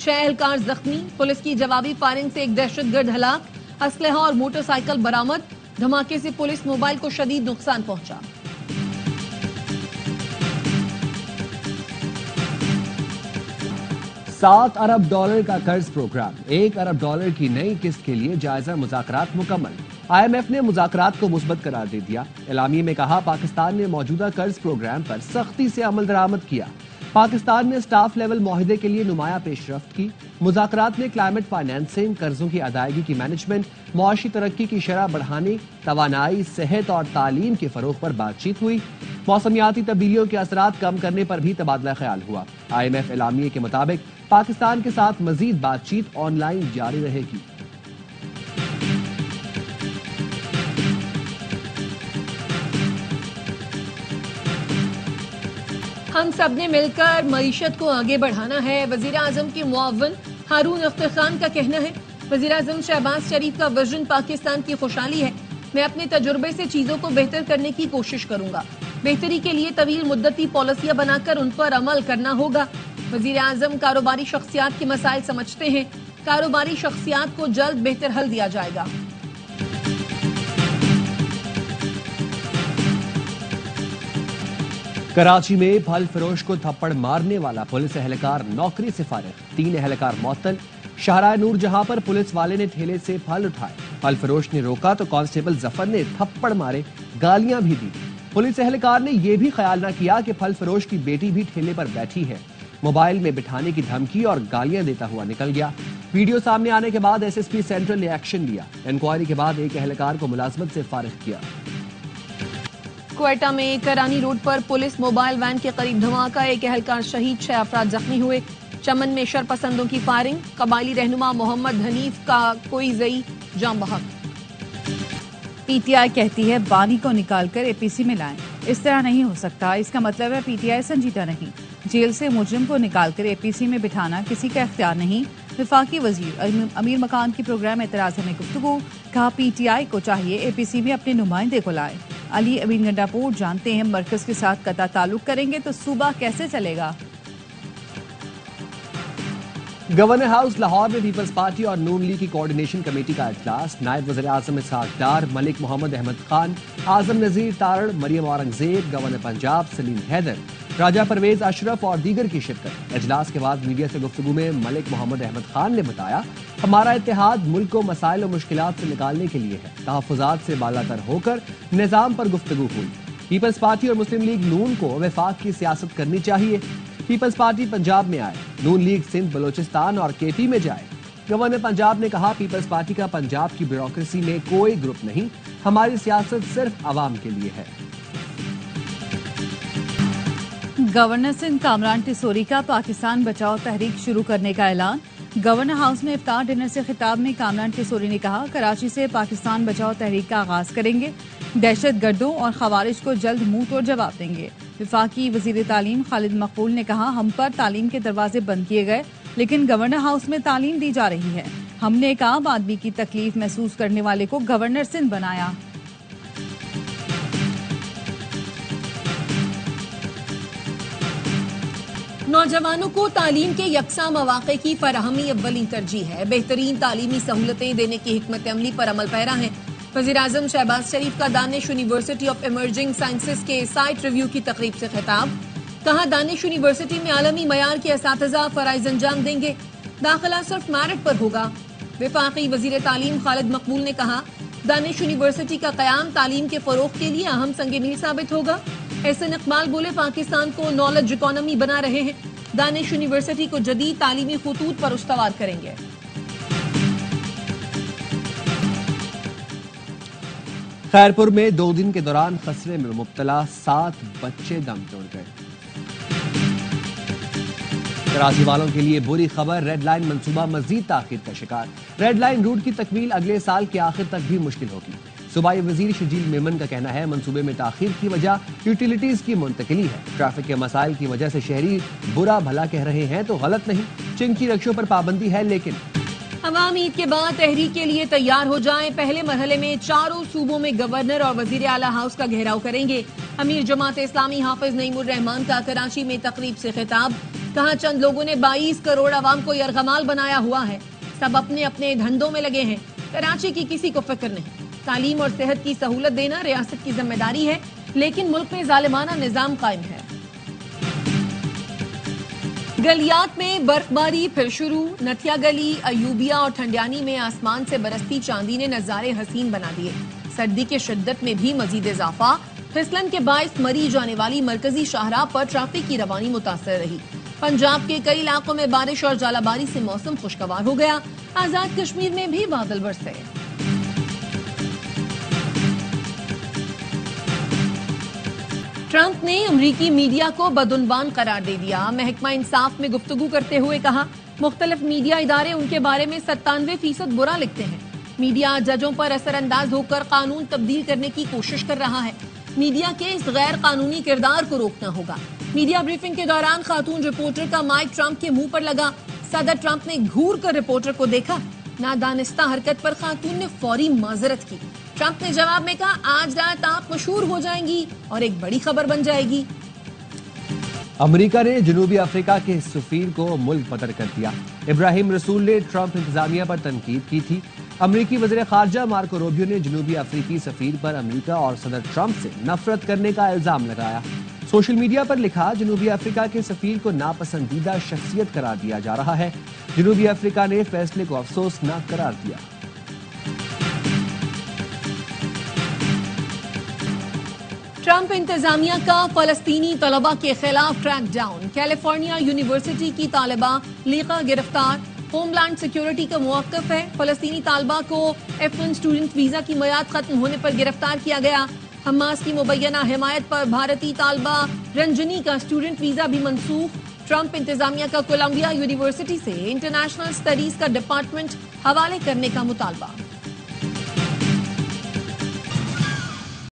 6 اہلکار زخمی، پولیس کی جوابی فائرنگ سے ایک دہشت گرد ہلاک، اسلحہ اور موٹر سائیکل برآمد، دھماکے سے پولیس موبائل کو شدید نقصان پہنچا۔ $7 ارب کا قرض پروگرام، $1 ارب کی نئی قسط کے لیے جائزہ مذاکرات مکمل۔ IMF نے مذاکرات کو مثبت قرار دے دیا۔ اعلامیے میں کہا پاکستان نے موجودہ قرض پروگرام پر سختی سے عمل درآمد کیا۔ پاکستان نے سٹاف لیول معاہدے کے لیے نمایاں پیش رفت کی۔ مذاکرات میں کلائمیٹ فائنینسنگ، قرضوں کی ادائیگی کی مینجمنٹ، معاشی ترقی کی شرح بڑھانے، توانائی، صحت اور تعلیم کے فروغ پر بات چیت ہوئی۔ موسمیاتی تبدیلیوں کے اثرات کم کرنے پر بھی تبادلہ خیال ہوا۔ IMF اعلامیے کے مطابق پاکستان کے ساتھ مزید بات چیت آن لائن جاری رہے گی۔ ہم سب نے مل کر معیشت کو آگے بڑھانا ہے، وزیر اعظم کے معاون ہارون اختر خان کا کہنا ہے۔ وزیر اعظم شہباز شریف کا وژن پاکستان کی خوشحالی ہے۔ میں اپنے تجربے سے چیزوں کو بہتر کرنے کی کوشش کروں گا۔ بہتری کے لیے طویل مدتی پالیسیاں بنا کر ان پر عمل کرنا ہوگا۔ وزیر اعظم کاروباری شخصیات کے مسائل سمجھتے ہیں، کاروباری شخصیات کو جلد بہتر حل دیا جائے گا۔ کراچی میں پھل فروش کو تھپڑ مارنے والا پولیس اہلکار نوکری سے فارغ، 3 اہلکار معطل۔ شاہراہ نور جہاں پر پولیس والے نے ٹھیلے سے پھل اٹھائے، پھل فروش نے روکا تو کانسٹیبل ظفر نے تھپڑ مارے، گالیاں بھی دی۔ پولیس اہلکار نے یہ بھی خیال نہ کیا کہ پھل فروش کی بیٹی بھی ٹھیلے پر بیٹھی ہے، موبائل میں بٹھانے کی دھمکی اور گالیاں دیتا ہوا نکل گیا۔ ویڈیو سامنے آنے کے بعد SSP سینٹرل نے ایکشن لیا، انکوائری کے بعد ایک اہلکار کو ملازمت سے فارغ کیا۔ کوئٹہ میں کرانی روڈ پر پولیس موبائل وین کے قریب دھماکہ، ایک اہلکار شہید، 6 افراد زخمی ہوئے۔ چمن میں شرپسندوں کی فائرنگ، قبائلی رہنما محمد حنیف کا کوئی زئی جاں بحق۔ PTI کہتی ہے بانی کو نکال کر APC میں لائیں، اس طرح نہیں ہو سکتا، اس کا مطلب ہے PTI سنجیدہ نہیں۔ جیل سے مجرم کو نکال کر APC میں بٹھانا کسی کا اختیار نہیں۔ وفاقی وزیر امیر مکان کی پروگرام اعتراض میں گفتگو، کہا PTI کو چاہیے APC میں اپنے نمائندے کو لائے۔ علی امین گنڈاپور جانتے ہیں مرکز کے ساتھ قطع تعلق کریں گے تو صوبہ کیسے چلے گا۔ گورنر ہاؤس لاہور میں پیپلز پارٹی اور نون لیگ کی کوارڈینیشن کمیٹی کا اجلاس، نائب وزیر اعظم اسحاق ڈار، ملک محمد احمد خان، اعظم نذیر تارڑ، مریم اورنگزیب، گورنر پنجاب سلیم حیدر، راجہ پرویز اشرف اور دیگر کی شرکت۔ اجلاس کے بعد میڈیا سے گفتگو میں ملک محمد احمد خان نے بتایا، ہمارا اتحاد ملک کو مسائل و مشکلات سے نکالنے کے لیے ہے، تحفظات سے بالا تر ہو کر نظام پر گفتگو ہوئی۔ پیپلز پارٹی اور مسلم لیگ نون کو وفاق کی سیاست کرنی چاہیے۔ پیپلز پارٹی پنجاب میں آئے، نون لیگ سندھ، بلوچستان اور KP میں جائے۔ گورنر پنجاب نے کہا پیپلز پارٹی کا پنجاب کی بیوروکریسی میں کوئی گروپ نہیں، ہماری سیاست صرف عوام کے لیے ہے۔ گورنر سندھ کامران ٹیسوری کا پاکستان بچاؤ تحریک شروع کرنے کا اعلان۔ گورنر ہاؤس میں افطار ڈنر سے خطاب میں کامران ٹیسوری نے کہا کراچی سے پاکستان بچاؤ تحریک کا آغاز کریں گے، دہشت گردوں اور خوارج کو جلد منہ توڑ جواب دیں گے۔ وفاقی وزیر تعلیم خالد مقبول نے کہا ہم پر تعلیم کے دروازے بند کیے گئے لیکن گورنر ہاؤس میں تعلیم دی جا رہی ہے، ہم نے ایک عام آدمی کی تکلیف محسوس کرنے والے کو گورنر سندھ بنایا۔ نوجوانوں کو تعلیم کے یکساں مواقع کی فراہمی اولین ترجیح ہے، بہترین تعلیمی سہولتیں دینے کی حکمت عملی پر عمل پیرا ہیں۔ وزیر اعظم شہباز شریف کا دانش یونیورسٹی آف ایمرجنگ سائنسز کے سائٹ ریویو کی تقریب سے خطاب، کہا دانش یونیورسٹی میں عالمی معیار کے اساتذہ فرائض انجام دیں گے، داخلہ صرف میرٹ پر ہوگا۔ وفاقی وزیر تعلیم خالد مقبول نے کہا دانش یونیورسٹی کا قیام تعلیم کے فروغ کے لیے اہم سنگ میل ثابت ہوگا۔ احسن اقبال بولے پاکستان کو نالج اکانومی بنا رہے ہیں، دانش یونیورسٹی کو جدید تعلیمی خطوط پر استوار کریں گے۔ خیرپور میں 2 دن کے دوران خسرے میں مبتلا 7 بچے دم توڑ گئے۔ کراچی والوں کے لیے بری خبر، ریڈ لائن منصوبہ مزید تاخیر کا شکار۔ ریڈ لائن روٹ کی تکمیل اگلے سال کے آخر تک بھی مشکل ہوگی۔ صوبائی وزیر شجیل میمن کا کہنا ہے منصوبے میں تاخیر کی وجہ یوٹیلیٹیز کی منتقلی ہے، ٹریفک کے مسائل کی وجہ سے شہری برا بھلا کہہ رہے ہیں تو غلط نہیں، چنکی رکشوں پر پابندی ہے لیکن عوام عید کے بعد تحریک کے لیے تیار ہو جائیں، پہلے مرحلے میں چاروں صوبوں میں گورنر اور وزیر اعلیٰ ہاؤس کا گھیراؤ کریں گے۔ امیر جماعت اسلامی حافظ نعیم الرحمان کا کراچی میں تقریب سے خطاب، کہاں چند لوگوں نے 22 کروڑ عوام کو یرغمال بنایا ہوا ہے، سب اپنے اپنے دھندوں میں لگے ہیں، کراچی کی کسی کو فکر نہیں۔ تعلیم اور صحت کی سہولت دینا ریاست کی ذمہ داری ہے، لیکن ملک میں ظالمانہ نظام قائم ہے۔ گلیات میں برف باری پھر شروع، نٹھیا گلی، ایوبیہ اور ٹھنڈیانی میں آسمان سے برستی چاندی نے نظارے حسین بنا دیے۔ سردی کے شدت میں بھی مزید اضافہ، پھسلن کے باعث مری جانے والی مرکزی شاہراہ پر ٹریفک کی روانی متاثر رہی۔ پنجاب کے کئی علاقوں میں بارش اور ژالہ باری سے موسم خوشگوار ہو گیا، آزاد کشمیر میں بھی بادل برسے۔ ٹرمپ نے امریکی میڈیا کو بدعنوان قرار دے دیا۔ محکمہ انصاف میں گفتگو کرتے ہوئے کہا، مختلف میڈیا ادارے ان کے بارے میں 97% برا لکھتے ہیں۔ میڈیا ججوں پر اثر انداز ہو کر قانون تبدیل کرنے کی کوشش کر رہا ہے۔ میڈیا کے اس غیر قانونی کردار کو روکنا ہوگا۔ میڈیا بریفنگ کے دوران خاتون رپورٹر کا مائک ٹرمپ کے منہ پر لگا۔ صدر ٹرمپ نے گھور کر رپورٹر کو دیکھا۔ نادانستہ حرکت پر خاتون نے فوری معذرت کی۔ ٹرمپ نے جواب میں کہا، آج رات آپ مشہور ہو جائیں گی اور ایک بڑی خبر بن جائے گی۔ امریکہ نے جنوبی افریقہ کے سفیر کو ملک بدر کر دیا۔ ابراہیم رسول نے ٹرمپ انتظامیہ پر تنقید کی تھی۔ امریکی وزیر خارجہ مارکو روبیو نے جنوبی افریقی سفیر پر امریکہ اور صدر ٹرمپ سے نفرت کرنے کا الزام لگایا۔ سوشل میڈیا پر لکھا، جنوبی افریقہ کے سفیر کو ناپسندیدہ شخصیت قرار دیا جا رہا ہے۔ جنوبی افریقہ نے فیصلے کو افسوسناک قرار دیا۔ ٹرمپ انتظامیہ کا فلسطینی طلبہ کے خلاف ٹریک ڈاؤن، کیلیفورنیا یونیورسٹی کی طالبہ لیقا گرفتار، ہوم لینڈ سیکیورٹی کا موقف ہے۔ فلسطینی طالبہ کو F1 اسٹوڈنٹ ویزا کی میعاد ختم ہونے پر گرفتار کیا گیا۔ حماس کی مبینہ حمایت پر بھارتی طالبہ رنجنی کا اسٹوڈنٹ ویزا بھی منسوخ۔ ٹرمپ انتظامیہ کا کولمبیا یونیورسٹی سے انٹرنیشنل اسٹڈیز کا ڈپارٹمنٹ حوالے کرنے کا مطالبہ۔